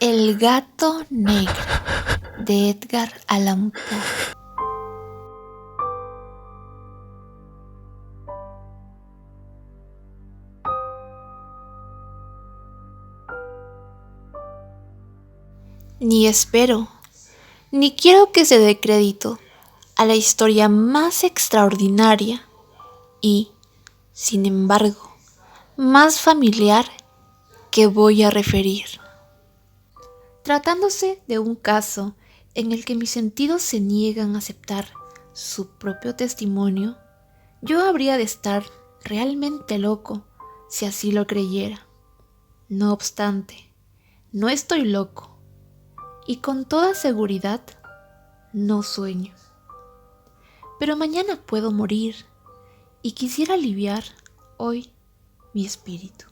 El gato negro de Edgar Allan Poe. Ni espero, ni quiero que se dé crédito a la historia más extraordinaria y, sin embargo, más familiar que voy a referir. Tratándose de un caso en el que mis sentidos se niegan a aceptar su propio testimonio, yo habría de estar realmente loco si así lo creyera. No obstante, no estoy loco y con toda seguridad no sueño. Pero mañana puedo morir y quisiera aliviar hoy mi espíritu.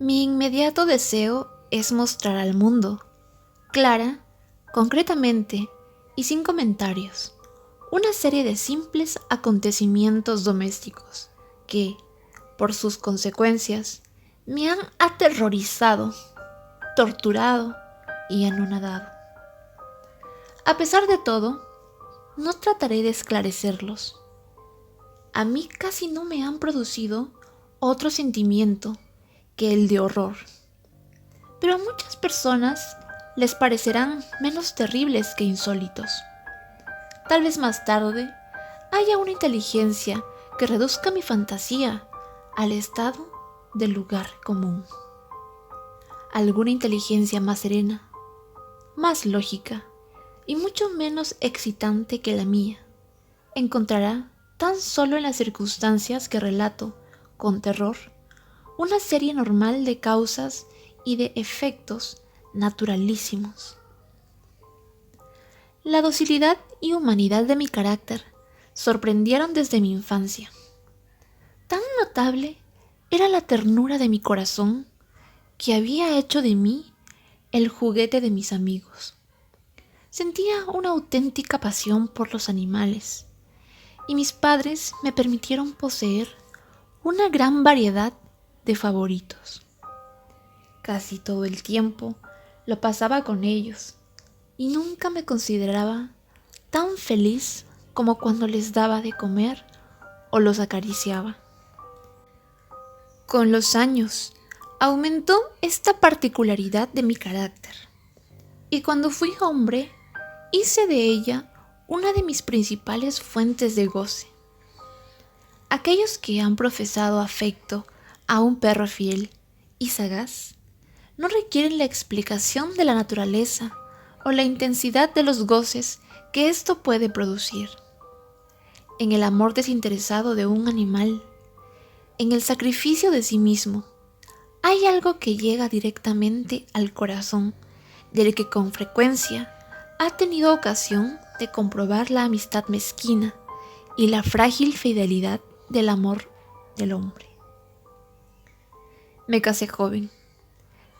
Mi inmediato deseo es mostrar al mundo, clara, concretamente y sin comentarios, una serie de simples acontecimientos domésticos que, por sus consecuencias, me han aterrorizado, torturado y anonadado. A pesar de todo, no trataré de esclarecerlos. A mí casi no me han producido otro sentimiento que el de horror, pero a muchas personas les parecerán menos terribles que insólitos. Tal vez más tarde haya una inteligencia que reduzca mi fantasía al estado del lugar común. Alguna inteligencia más serena, más lógica y mucho menos excitante que la mía, encontrará tan solo en las circunstancias que relato con terror una serie normal de causas y de efectos naturalísimos. La docilidad y humanidad de mi carácter sorprendieron desde mi infancia. Tan notable era la ternura de mi corazón que había hecho de mí el juguete de mis amigos. Sentía una auténtica pasión por los animales, y mis padres me permitieron poseer una gran variedad de favoritos. Casi todo el tiempo lo pasaba con ellos, y nunca me consideraba tan feliz como cuando les daba de comer o los acariciaba. Con los años, aumentó esta particularidad de mi carácter, y cuando fui hombre, hice de ella una de mis principales fuentes de goce. Aquellos que han profesado afecto a un perro fiel y sagaz no requieren la explicación de la naturaleza o la intensidad de los goces que esto puede producir. En el amor desinteresado de un animal, en el sacrificio de sí mismo, hay algo que llega directamente al corazón, del que con frecuencia ha tenido ocasión de comprobar la amistad mezquina y la frágil fidelidad del amor del hombre. Me casé joven.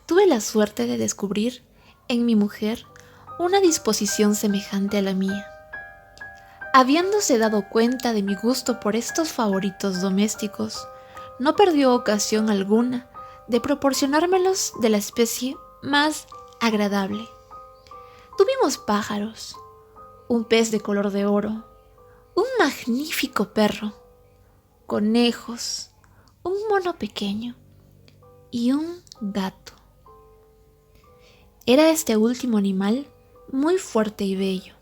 Tuve la suerte de descubrir en mi mujer una disposición semejante a la mía. Habiéndose dado cuenta de mi gusto por estos favoritos domésticos, no perdió ocasión alguna de proporcionármelos de la especie más agradable. Tuvimos pájaros, un pez de color de oro, un magnífico perro, conejos, un mono pequeño y un gato. Era este último animal muy fuerte y bello,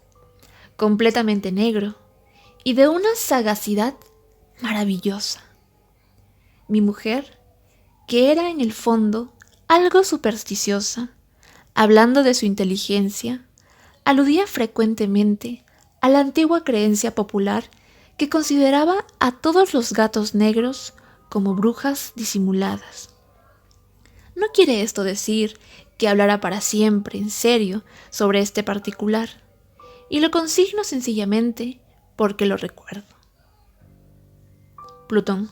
completamente negro y de una sagacidad maravillosa. Mi mujer, que era en el fondo algo supersticiosa, hablando de su inteligencia, aludía frecuentemente a la antigua creencia popular que consideraba a todos los gatos negros como brujas disimuladas. No quiere esto decir que hablara para siempre, en serio, sobre este particular, y lo consigno sencillamente porque lo recuerdo. Plutón.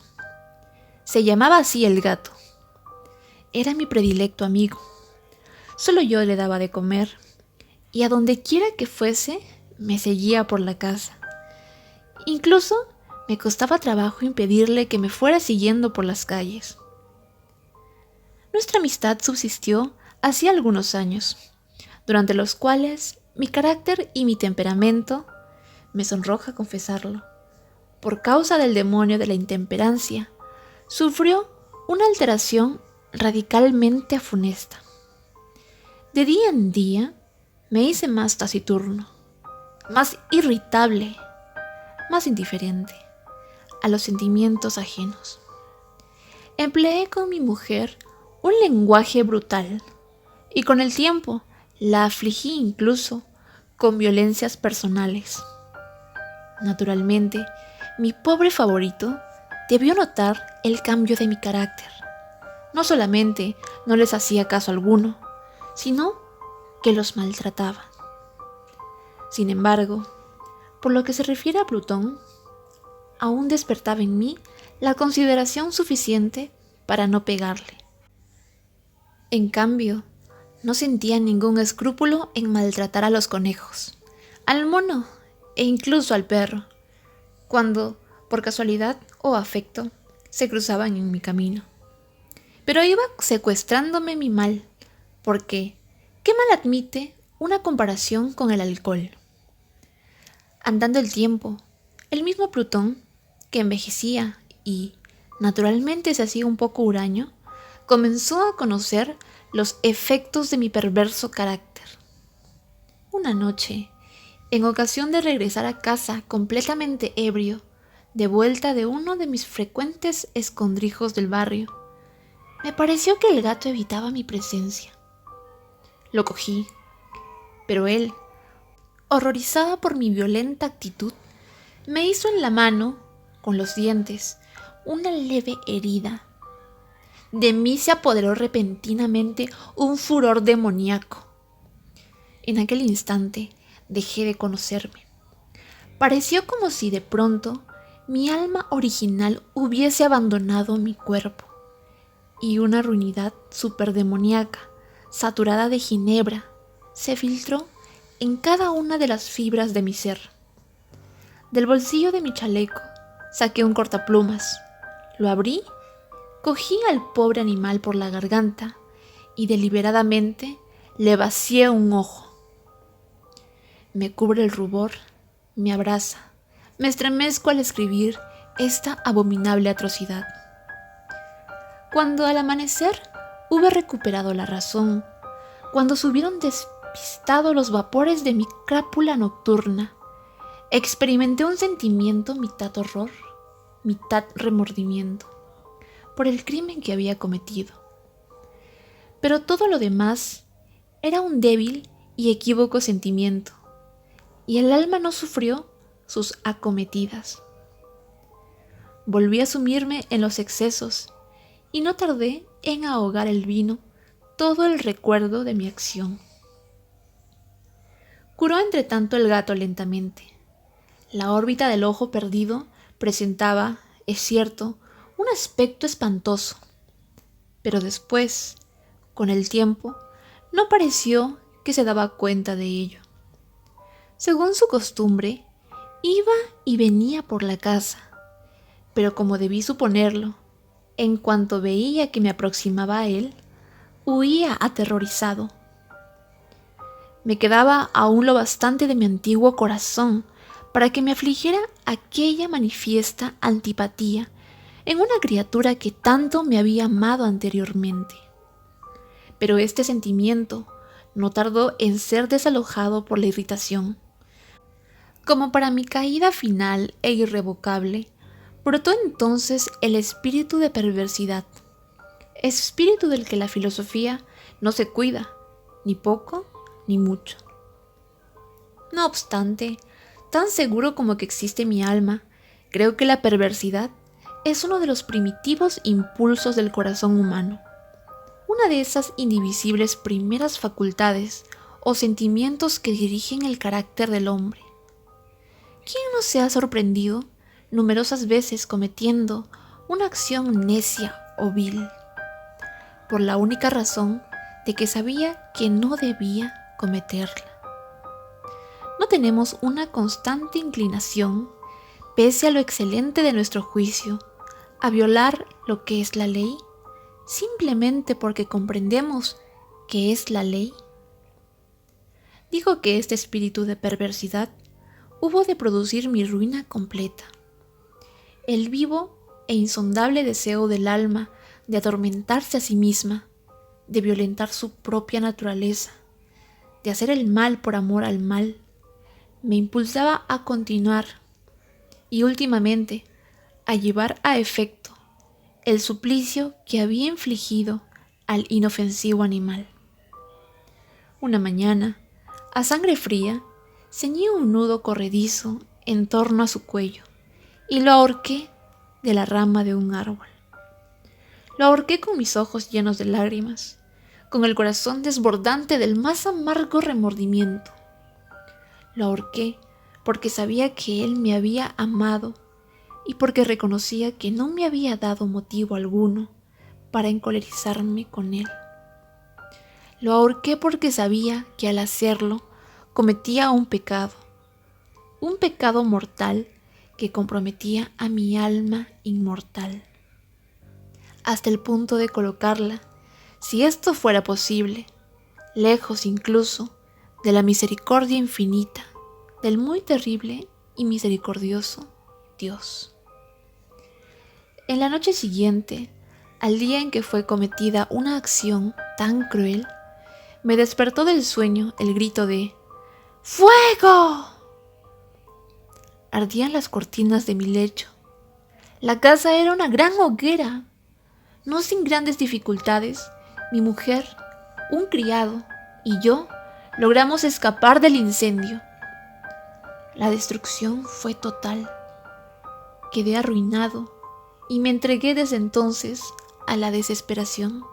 Se llamaba así el gato. Era mi predilecto amigo. Solo yo le daba de comer, y a donde quiera que fuese, me seguía por la casa. Incluso me costaba trabajo impedirle que me fuera siguiendo por las calles. Nuestra amistad subsistió hacía algunos años, durante los cuales mi carácter y mi temperamento, me sonroja confesarlo, por causa del demonio de la intemperancia, sufrió una alteración radicalmente funesta. De día en día me hice más taciturno, más irritable, más indiferente a los sentimientos ajenos. Empleé con mi mujer un lenguaje brutal y con el tiempo la afligí incluso con violencias personales. Naturalmente, mi pobre favorito debió notar el cambio de mi carácter. No solamente no les hacía caso alguno, sino que los maltrataba. Sin embargo, por lo que se refiere a Plutón, aún despertaba en mí la consideración suficiente para no pegarle. En cambio, no sentía ningún escrúpulo en maltratar a los conejos, al mono e incluso al perro, cuando, por casualidad o afecto, se cruzaban en mi camino. Pero iba secuestrándome mi mal, porque ¿qué mal admite una comparación con el alcohol? Andando el tiempo, el mismo Plutón, que envejecía y, naturalmente, se hacía un poco huraño, comenzó a conocer los efectos de mi perverso carácter. Una noche, en ocasión de regresar a casa completamente ebrio, de vuelta de uno de mis frecuentes escondrijos del barrio, me pareció que el gato evitaba mi presencia. Lo cogí, pero él, horrorizado por mi violenta actitud, me hizo en la mano, con los dientes, una leve herida. De mí se apoderó repentinamente un furor demoníaco. En aquel instante dejé de conocerme. Pareció como si de pronto mi alma original hubiese abandonado mi cuerpo, y una ruinidad superdemoníaca, saturada de ginebra, se filtró en cada una de las fibras de mi ser. Del bolsillo de mi chaleco saqué un cortaplumas, lo abrí, cogí al pobre animal por la garganta y deliberadamente le vacié un ojo. Me cubre el rubor, me abraza, me estremezco al escribir esta abominable atrocidad. Cuando al amanecer hube recuperado la razón, cuando se hubieron despistado los vapores de mi crápula nocturna, experimenté un sentimiento mitad horror, mitad remordimiento, por el crimen que había cometido. Pero todo lo demás era un débil y equívoco sentimiento, y el alma no sufrió sus acometidas. Volví a sumirme en los excesos, y no tardé en ahogar el vino todo el recuerdo de mi acción. Curó entre tanto el gato lentamente. La órbita del ojo perdido presentaba, es cierto, un aspecto espantoso, pero después, con el tiempo, no pareció que se daba cuenta de ello. Según su costumbre, iba y venía por la casa, pero como debí suponerlo, en cuanto veía que me aproximaba a él, huía aterrorizado. Me quedaba aún lo bastante de mi antiguo corazón para que me afligiera aquella manifiesta antipatía en una criatura que tanto me había amado anteriormente. Pero este sentimiento no tardó en ser desalojado por la irritación. Como para mi caída final e irrevocable, brotó entonces el espíritu de perversidad, espíritu del que la filosofía no se cuida, ni poco ni mucho. No obstante, tan seguro como que existe mi alma, creo que la perversidad es uno de los primitivos impulsos del corazón humano, una de esas indivisibles primeras facultades o sentimientos que dirigen el carácter del hombre. ¿Quién no se ha sorprendido numerosas veces cometiendo una acción necia o vil, por la única razón de que sabía que no debía cometerla? ¿No tenemos una constante inclinación, pese a lo excelente de nuestro juicio, a violar lo que es la ley, simplemente porque comprendemos que es la ley? Digo que este espíritu de perversidad hubo de producir mi ruina completa. El vivo e insondable deseo del alma de atormentarse a sí misma, de violentar su propia naturaleza, de hacer el mal por amor al mal, me impulsaba a continuar y últimamente a llevar a efecto el suplicio que había infligido al inofensivo animal. Una mañana, a sangre fría, ceñí un nudo corredizo en torno a su cuello y lo ahorqué de la rama de un árbol. Lo ahorqué con mis ojos llenos de lágrimas, con el corazón desbordante del más amargo remordimiento. Lo ahorqué porque sabía que él me había amado y porque reconocía que no me había dado motivo alguno para encolerizarme con él. Lo ahorqué porque sabía que al hacerlo cometía un pecado mortal que comprometía a mi alma inmortal, hasta el punto de colocarla, si esto fuera posible, lejos incluso de la misericordia infinita del muy terrible y misericordioso Dios. En la noche siguiente, al día en que fue cometida una acción tan cruel, me despertó del sueño el grito de ¡Fuego! Ardían las cortinas de mi lecho. La casa era una gran hoguera. No sin grandes dificultades, mi mujer, un criado y yo logramos escapar del incendio. La destrucción fue total. Quedé arruinado y me entregué desde entonces a la desesperación.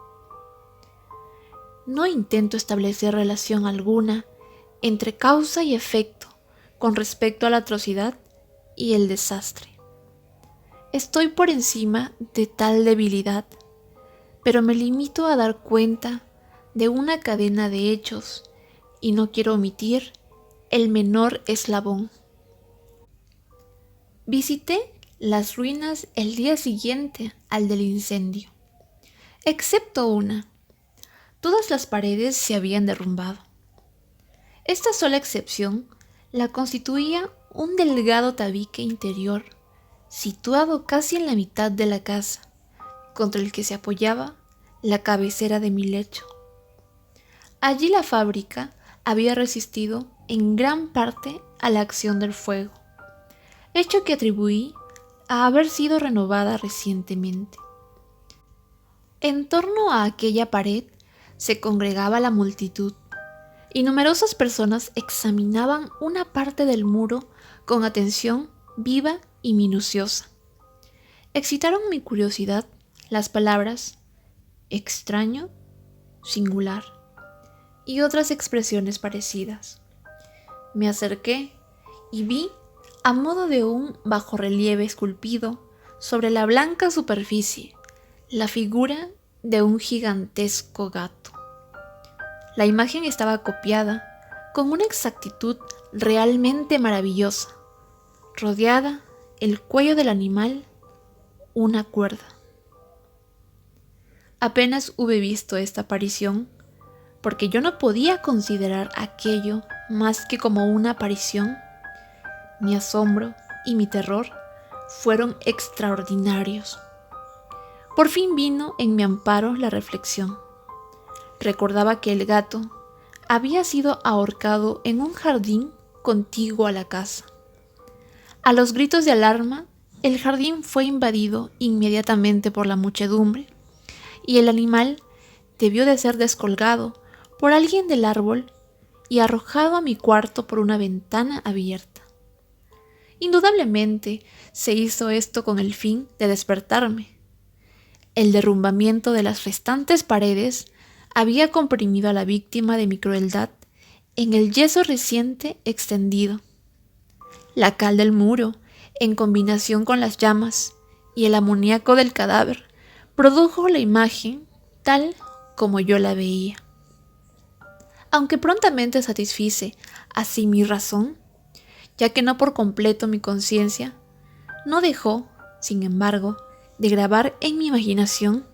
No intento establecer relación alguna entre causa y efecto con respecto a la atrocidad y el desastre. Estoy por encima de tal debilidad, pero me limito a dar cuenta de una cadena de hechos y no quiero omitir el menor eslabón. Visité las ruinas el día siguiente al del incendio, excepto una. Todas las paredes se habían derrumbado. Esta sola excepción la constituía un delgado tabique interior, situado casi en la mitad de la casa, contra el que se apoyaba la cabecera de mi lecho. Allí la fábrica había resistido en gran parte a la acción del fuego, hecho que atribuí a haber sido renovada recientemente. En torno a aquella pared se congregaba la multitud, y numerosas personas examinaban una parte del muro con atención viva y minuciosa. Excitaron mi curiosidad las palabras extraño, singular y otras expresiones parecidas. Me acerqué y vi, a modo de un bajorrelieve esculpido sobre la blanca superficie, la figura de un gigantesco gato. La imagen estaba copiada con una exactitud realmente maravillosa. Rodeada el cuello del animal, una cuerda. Apenas hube visto esta aparición, porque yo no podía considerar aquello más que como una aparición. Mi asombro y mi terror fueron extraordinarios. Por fin vino en mi amparo la reflexión. Recordaba que el gato había sido ahorcado en un jardín contiguo a la casa. A los gritos de alarma, el jardín fue invadido inmediatamente por la muchedumbre, y el animal debió de ser descolgado por alguien del árbol y arrojado a mi cuarto por una ventana abierta. Indudablemente se hizo esto con el fin de despertarme. El derrumbamiento de las restantes paredes había comprimido a la víctima de mi crueldad en el yeso reciente extendido. La cal del muro, en combinación con las llamas y el amoníaco del cadáver, produjo la imagen tal como yo la veía. Aunque prontamente satisfice así mi razón, ya que no por completo mi conciencia, no dejó, sin embargo, de grabar en mi imaginación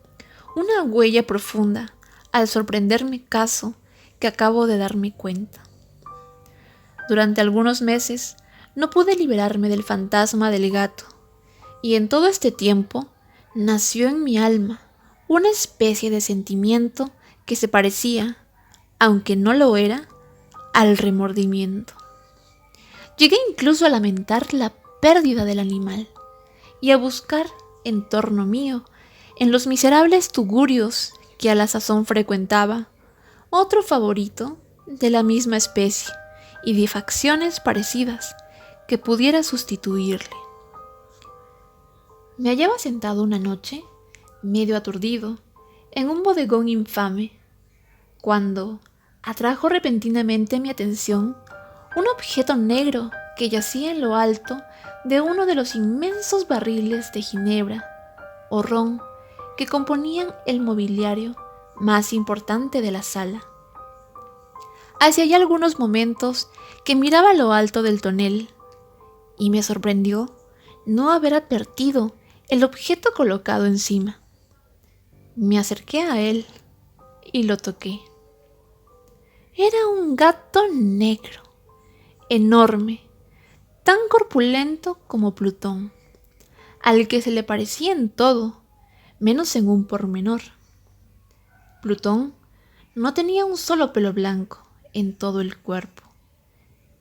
una huella profunda al sorprenderme caso que acabo de darme cuenta. Durante algunos meses no pude liberarme del fantasma del gato, y en todo este tiempo nació en mi alma una especie de sentimiento que se parecía, aunque no lo era, al remordimiento. Llegué incluso a lamentar la pérdida del animal y a buscar en torno mío, en los miserables tugurios que a la sazón frecuentaba, otro favorito de la misma especie y de facciones parecidas que pudiera sustituirle. Me hallaba sentado una noche, medio aturdido, en un bodegón infame, cuando atrajo repentinamente mi atención un objeto negro que yacía en lo alto de uno de los inmensos barriles de ginebra o ron que componían el mobiliario más importante de la sala. Hacía ya algunos momentos que miraba lo alto del tonel y me sorprendió no haber advertido el objeto colocado encima. Me acerqué a él y lo toqué. Era un gato negro, enorme, tan corpulento como Plutón, al que se le parecía en todo, menos en un pormenor. Plutón no tenía un solo pelo blanco en todo el cuerpo,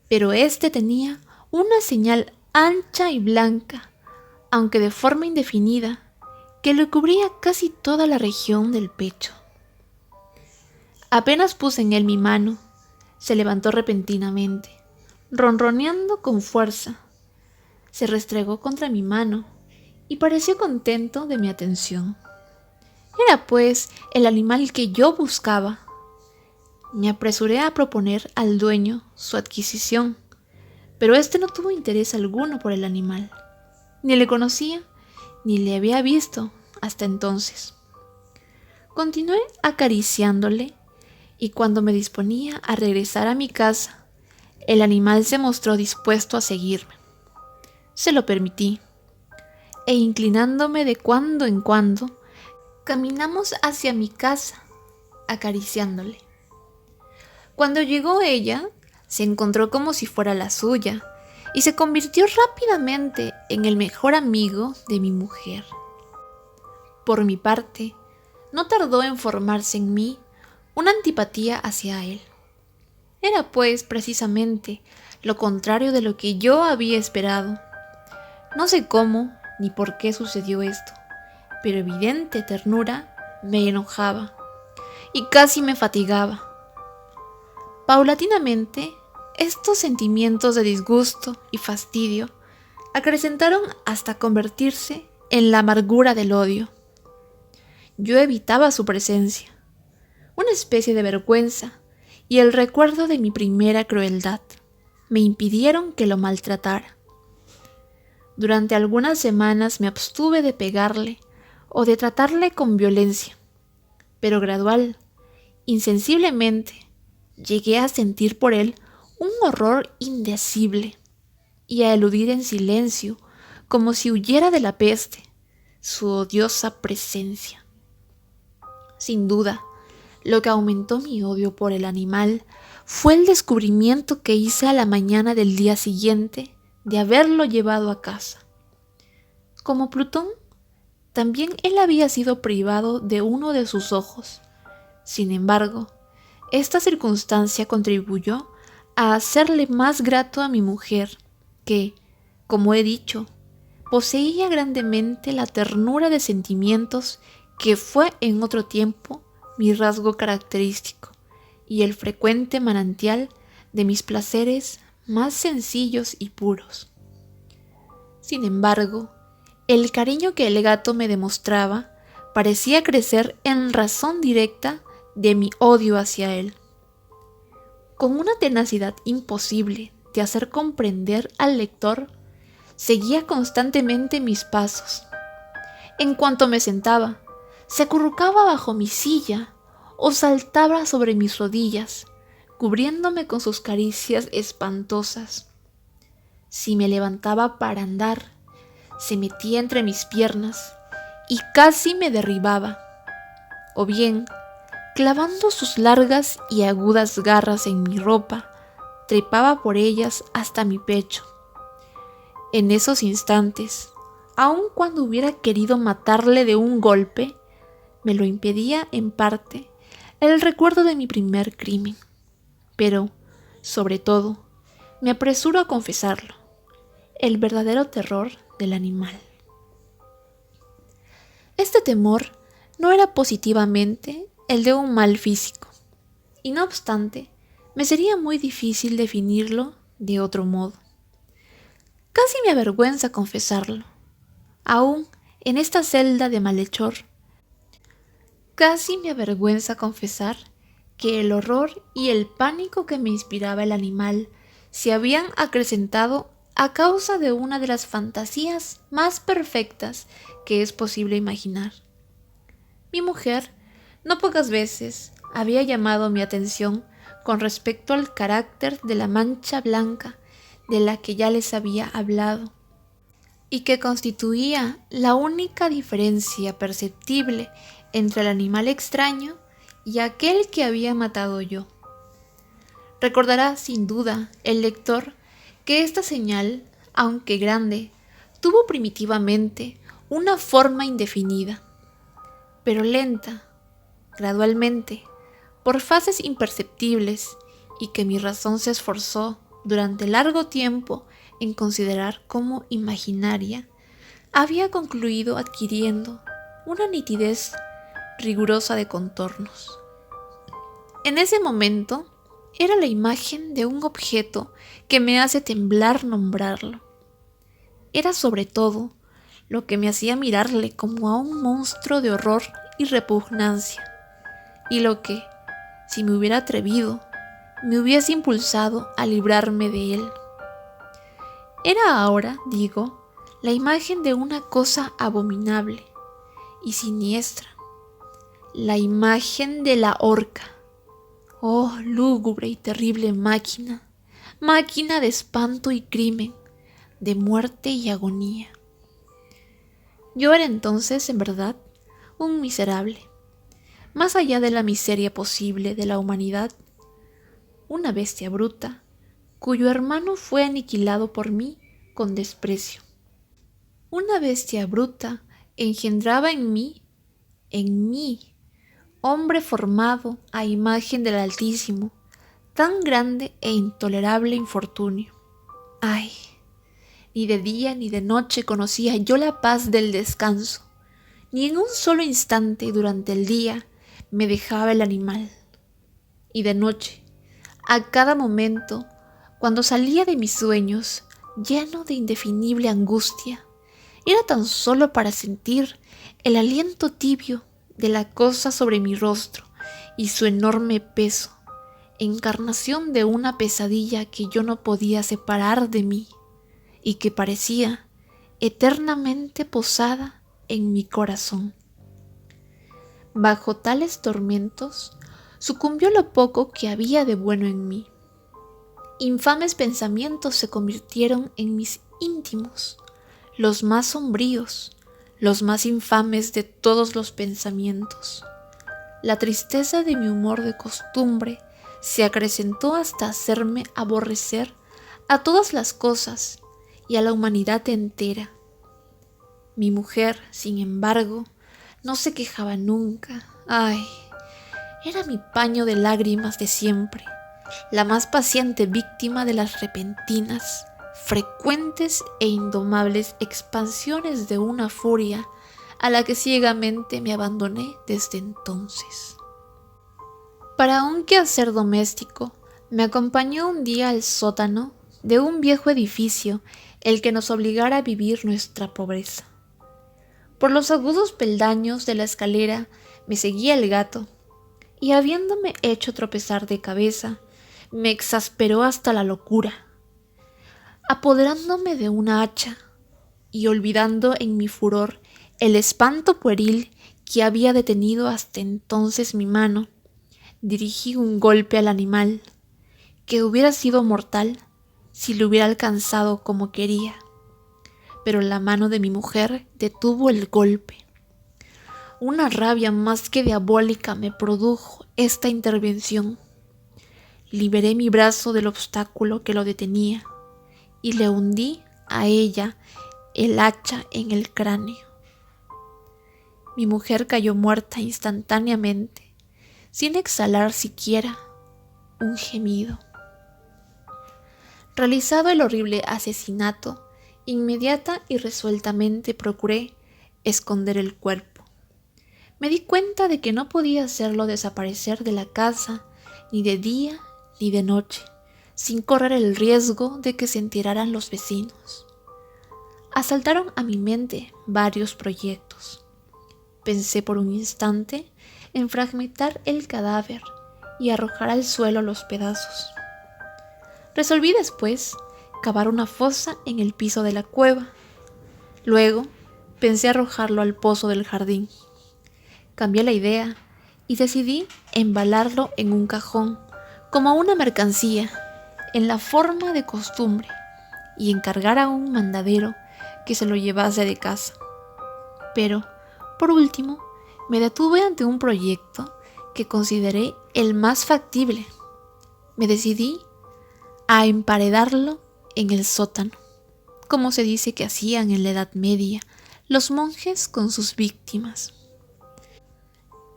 pero éste tenía una señal ancha y blanca, aunque de forma indefinida, que le cubría casi toda la región del pecho. Apenas puse en él mi mano, se levantó repentinamente, ronroneando con fuerza. Se restregó contra mi mano y pareció contento de mi atención. Era, pues, el animal que yo buscaba. Me apresuré a proponer al dueño su adquisición, pero éste no tuvo interés alguno por el animal. Ni le conocía, ni le había visto hasta entonces. Continué acariciándole y cuando me disponía a regresar a mi casa, el animal se mostró dispuesto a seguirme. Se lo permití, e inclinándome de cuando en cuando, caminamos hacia mi casa, acariciándole. Cuando llegó ella, se encontró como si fuera la suya, y se convirtió rápidamente en el mejor amigo de mi mujer. Por mi parte, no tardó en formarse en mí una antipatía hacia él. Era, pues, precisamente lo contrario de lo que yo había esperado. No sé cómo ni por qué sucedió esto, pero evidente ternura me enojaba y casi me fatigaba. Paulatinamente, estos sentimientos de disgusto y fastidio acrecentaron hasta convertirse en la amargura del odio. Yo evitaba su presencia. Una especie de vergüenza y el recuerdo de mi primera crueldad me impidieron que lo maltratara. Durante algunas semanas me abstuve de pegarle o de tratarle con violencia, pero gradual, insensiblemente, llegué a sentir por él un horror indecible y a eludir en silencio, como si huyera de la peste, su odiosa presencia. Sin duda, lo que aumentó mi odio por el animal fue el descubrimiento que hice a la mañana del día siguiente de haberlo llevado a casa. Como Plutón, también él había sido privado de uno de sus ojos. Sin embargo, esta circunstancia contribuyó a hacerle más grato a mi mujer, que, como he dicho, poseía grandemente la ternura de sentimientos que fue en otro tiempo mi rasgo característico y el frecuente manantial de mis placeres más sencillos y puros. Sin embargo, el cariño que el gato me demostraba parecía crecer en razón directa de mi odio hacia él. Con una tenacidad imposible de hacer comprender al lector, seguía constantemente mis pasos. En cuanto me sentaba, se acurrucaba bajo mi silla o saltaba sobre mis rodillas, cubriéndome con sus caricias espantosas. Si me levantaba para andar, se metía entre mis piernas y casi me derribaba. o bien, clavando sus largas y agudas garras en mi ropa, trepaba por ellas hasta mi pecho. En esos instantes, aun cuando hubiera querido matarle de un golpe, me lo impedía en parte el recuerdo de mi primer crimen. Pero, sobre todo, me apresuro a confesarlo, el verdadero terror del animal. Este temor no era positivamente el de un mal físico, y no obstante, me sería muy difícil definirlo de otro modo. Casi me avergüenza confesarlo, aún en esta celda de malhechor. Casi me avergüenza confesar que el horror y el pánico que me inspiraba el animal se habían acrecentado a causa de una de las fantasías más perfectas que es posible imaginar. Mi mujer, no pocas veces, había llamado mi atención con respecto al carácter de la mancha blanca de la que ya les había hablado, y que constituía la única diferencia perceptible entre el animal extraño y aquel que había matado yo. Recordará sin duda el lector que esta señal, aunque grande, tuvo primitivamente una forma indefinida, pero lenta, gradualmente, por fases imperceptibles, y que mi razón se esforzó durante largo tiempo en considerar como imaginaria, había concluido adquiriendo una nitidez rigurosa de contornos. En ese momento era la imagen de un objeto que me hace temblar nombrarlo. Era sobre todo lo que me hacía mirarle como a un monstruo de horror y repugnancia, y lo que, si me hubiera atrevido, me hubiese impulsado a librarme de él. Era ahora, digo, la imagen de una cosa abominable y siniestra, la imagen de la horca. Oh, lúgubre y terrible máquina, máquina de espanto y crimen, de muerte y agonía. Yo era entonces, en verdad, un miserable, más allá de la miseria posible de la humanidad, una bestia bruta, cuyo hermano fue aniquilado por mí con desprecio. Una bestia bruta engendraba en mí, hombre formado a imagen del Altísimo, tan grande e intolerable infortunio. ¡Ay! Ni de día ni de noche conocía yo la paz del descanso, ni en un solo instante durante el día me dejaba el animal. Y de noche, a cada momento, cuando salía de mis sueños, lleno de indefinible angustia, era tan solo para sentir el aliento tibio de la cosa sobre mi rostro y su enorme peso, encarnación de una pesadilla que yo no podía separar de mí y que parecía eternamente posada en mi corazón. Bajo tales tormentos sucumbió lo poco que había de bueno en mí. Infames pensamientos se convirtieron en mis íntimos, los más sombríos, los más infames de todos los pensamientos. La tristeza de mi humor de costumbre se acrecentó hasta hacerme aborrecer a todas las cosas y a la humanidad entera. Mi mujer, sin embargo, no se quejaba nunca. ¡Ay! Era mi paño de lágrimas de siempre, la más paciente víctima de las repentinas, frecuentes e indomables expansiones de una furia a la que ciegamente me abandoné desde entonces. Para un quehacer doméstico, me acompañó un día al sótano de un viejo edificio el que nos obligara a vivir nuestra pobreza. Por los agudos peldaños de la escalera me seguía el gato, y habiéndome hecho tropezar de cabeza, me exasperó hasta la locura. Apoderándome de una hacha y olvidando en mi furor el espanto pueril que había detenido hasta entonces mi mano, dirigí un golpe al animal, que hubiera sido mortal si lo hubiera alcanzado como quería. Pero la mano de mi mujer detuvo el golpe. Una rabia más que diabólica me produjo esta intervención. Liberé mi brazo del obstáculo que lo detenía y le hundí a ella el hacha en el cráneo. Mi mujer cayó muerta instantáneamente, sin exhalar siquiera un gemido. Realizado el horrible asesinato, inmediata y resueltamente procuré esconder el cuerpo. Me di cuenta de que no podía hacerlo desaparecer de la casa ni de día ni de noche, sin correr el riesgo de que se enteraran los vecinos. Asaltaron a mi mente varios proyectos. Pensé por un instante en fragmentar el cadáver y arrojar al suelo los pedazos. Resolví después cavar una fosa en el piso de la cueva. Luego pensé arrojarlo al pozo del jardín. Cambié la idea y decidí embalarlo en un cajón, como una mercancía, en la forma de costumbre, y encargar a un mandadero que se lo llevase de casa. Pero, por último, me detuve ante un proyecto que consideré el más factible. Me decidí a emparedarlo en el sótano, como se dice que hacían en la Edad Media los monjes con sus víctimas.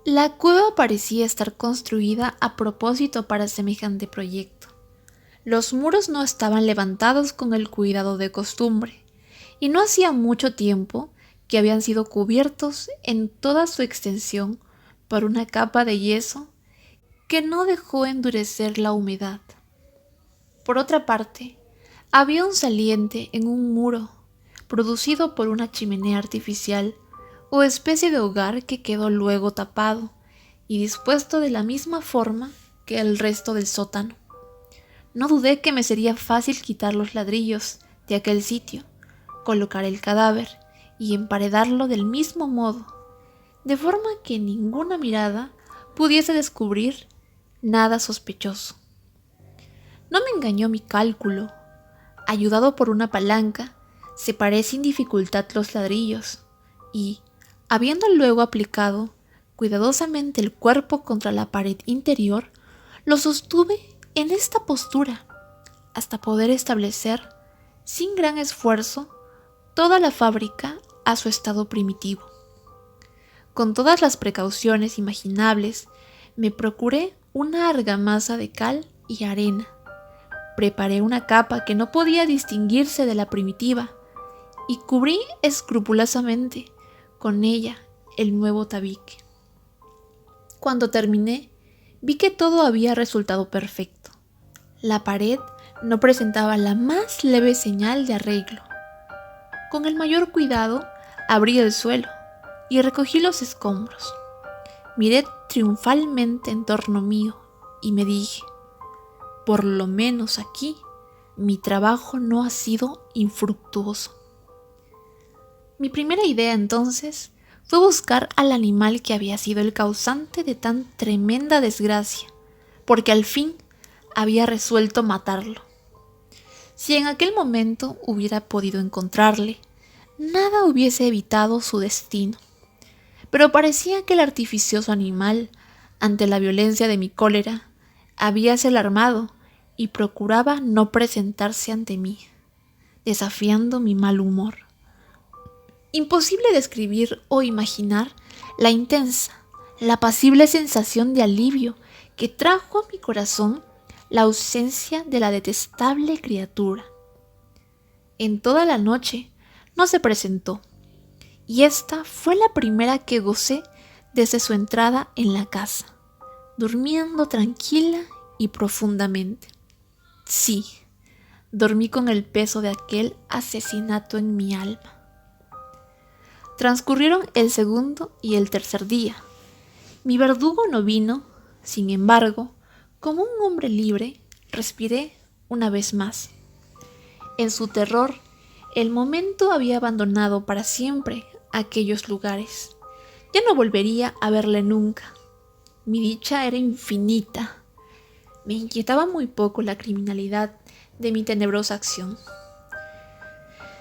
La cueva parecía estar construida a propósito para semejante proyecto. Los muros no estaban levantados con el cuidado de costumbre, y no hacía mucho tiempo que habían sido cubiertos en toda su extensión por una capa de yeso que no dejó endurecer la humedad. Por otra parte, había un saliente en un muro, producido por una chimenea artificial o especie de hogar que quedó luego tapado y dispuesto de la misma forma que el resto del sótano. No dudé que me sería fácil quitar los ladrillos de aquel sitio, colocar el cadáver y emparedarlo del mismo modo, de forma que ninguna mirada pudiese descubrir nada sospechoso. No me engañó mi cálculo. Ayudado por una palanca, separé sin dificultad los ladrillos y, habiendo luego aplicado cuidadosamente el cuerpo contra la pared interior, lo sostuve en esta postura hasta poder establecer, sin gran esfuerzo, toda la fábrica a su estado primitivo. Con todas las precauciones imaginables, me procuré una argamasa de cal y arena. Preparé una capa que no podía distinguirse de la primitiva y cubrí escrupulosamente con ella el nuevo tabique. Cuando terminé, vi que todo había resultado perfecto. La pared no presentaba la más leve señal de arreglo. Con el mayor cuidado, abrí el suelo y recogí los escombros. Miré triunfalmente en torno mío y me dije: por lo menos aquí, mi trabajo no ha sido infructuoso. Mi primera idea entonces fue buscar al animal que había sido el causante de tan tremenda desgracia, porque al fin había resuelto matarlo. Si en aquel momento hubiera podido encontrarle, nada hubiese evitado su destino. Pero parecía que el artificioso animal, ante la violencia de mi cólera, habíase alarmado y procuraba no presentarse ante mí, desafiando mi mal humor. Imposible describir o imaginar la intensa, la apacible sensación de alivio que trajo a mi corazón la ausencia de la detestable criatura. En toda la noche no se presentó, y esta fue la primera que gocé desde su entrada en la casa, durmiendo tranquila y profundamente. Sí, dormí con el peso de aquel asesinato en mi alma. Transcurrieron el segundo y el tercer día. Mi verdugo no vino, sin embargo, como un hombre libre, respiré una vez más. En su terror, el momento había abandonado para siempre aquellos lugares. Ya no volvería a verle nunca. Mi dicha era infinita. Me inquietaba muy poco la criminalidad de mi tenebrosa acción.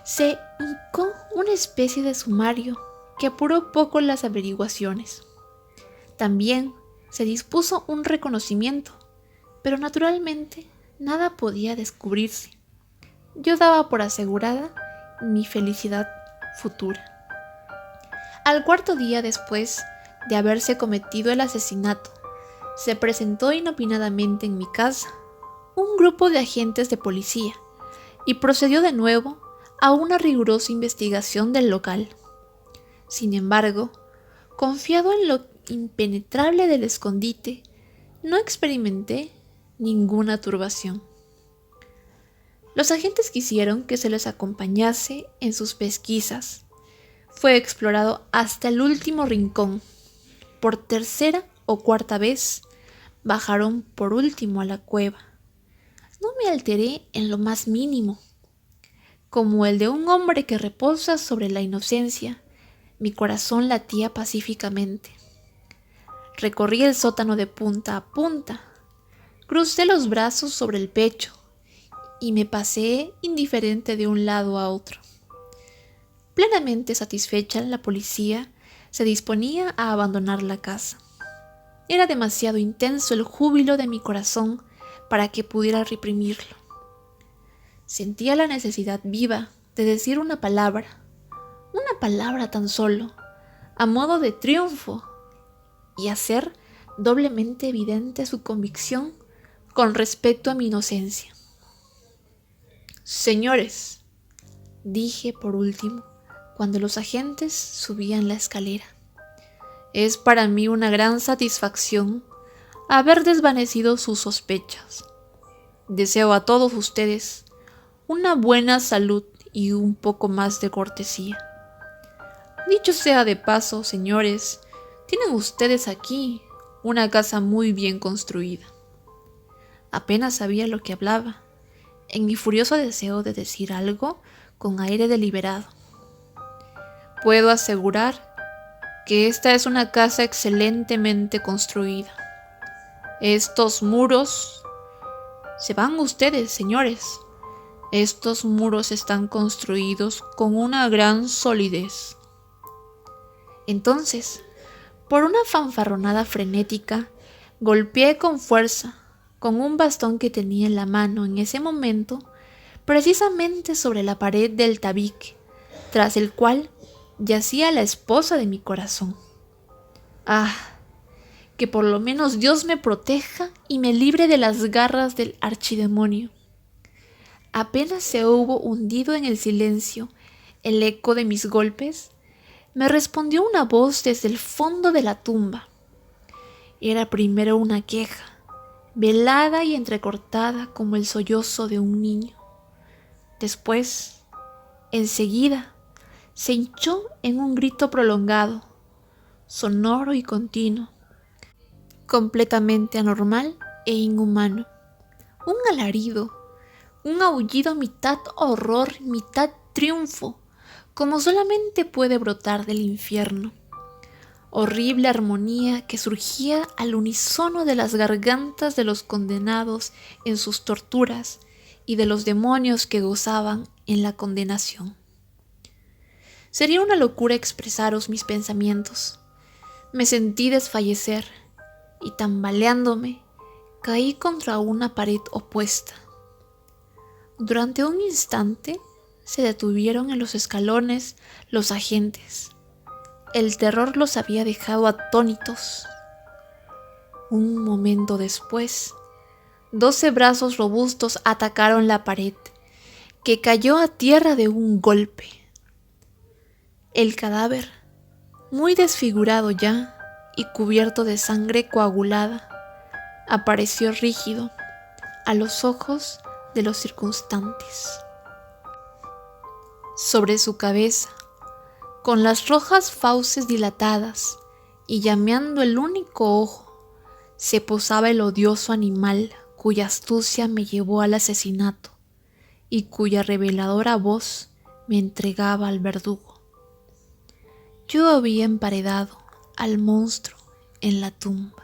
Se hincó una especie de sumario que apuró poco las averiguaciones. También se dispuso un reconocimiento, pero naturalmente nada podía descubrirse. Yo daba por asegurada mi felicidad futura. Al cuarto día después de haberse cometido el asesinato, se presentó inopinadamente en mi casa un grupo de agentes de policía y procedió de nuevo a una rigurosa investigación del local. Sin embargo, confiado en lo impenetrable del escondite, no experimenté ninguna turbación. Los agentes quisieron que se les acompañase en sus pesquisas. Fue explorado hasta el último rincón. Por tercera o cuarta vez, bajaron por último a la cueva. No me alteré en lo más mínimo. Como el de un hombre que reposa sobre la inocencia, mi corazón latía pacíficamente. Recorrí el sótano de punta a punta, crucé los brazos sobre el pecho y me paseé indiferente de un lado a otro. Plenamente satisfecha, la policía se disponía a abandonar la casa. Era demasiado intenso el júbilo de mi corazón para que pudiera reprimirlo. Sentía la necesidad viva de decir una palabra tan solo, a modo de triunfo, y hacer doblemente evidente su convicción con respecto a mi inocencia. Señores, dije por último, cuando los agentes subían la escalera, es para mí una gran satisfacción haber desvanecido sus sospechas. Deseo a todos ustedes una buena salud y un poco más de cortesía. Dicho sea de paso, señores, tienen ustedes aquí una casa muy bien construida. Apenas sabía lo que hablaba, en mi furioso deseo de decir algo con aire deliberado. Puedo asegurar que esta es una casa excelentemente construida. Estos muros... Se van ustedes, señores. Estos muros están construidos con una gran solidez. Entonces, por una fanfarronada frenética, golpeé con fuerza, con un bastón que tenía en la mano en ese momento, precisamente sobre la pared del tabique, tras el cual yacía la esposa de mi corazón. ¡Ah! Que por lo menos Dios me proteja y me libre de las garras del archidemonio. Apenas se hubo hundido en el silencio el eco de mis golpes, me respondió una voz desde el fondo de la tumba. Era primero una queja, velada y entrecortada como el sollozo de un niño. Después, enseguida, se hinchó en un grito prolongado, sonoro y continuo, completamente anormal e inhumano. Un alarido, un aullido mitad horror, mitad triunfo, como solamente puede brotar del infierno. Horrible armonía que surgía al unísono de las gargantas de los condenados en sus torturas y de los demonios que gozaban en la condenación. Sería una locura expresaros mis pensamientos. Me sentí desfallecer y, tambaleándome, caí contra una pared opuesta. Durante un instante se detuvieron en los escalones los agentes. El terror los había dejado atónitos. Un momento después, 12 brazos robustos atacaron la pared, que cayó a tierra de un golpe. El cadáver, muy desfigurado ya y cubierto de sangre coagulada, apareció rígido a los ojos de los circunstantes. Sobre su cabeza, con las rojas fauces dilatadas y llameando el único ojo, se posaba el odioso animal cuya astucia me llevó al asesinato y cuya reveladora voz me entregaba al verdugo. Yo había emparedado al monstruo en la tumba.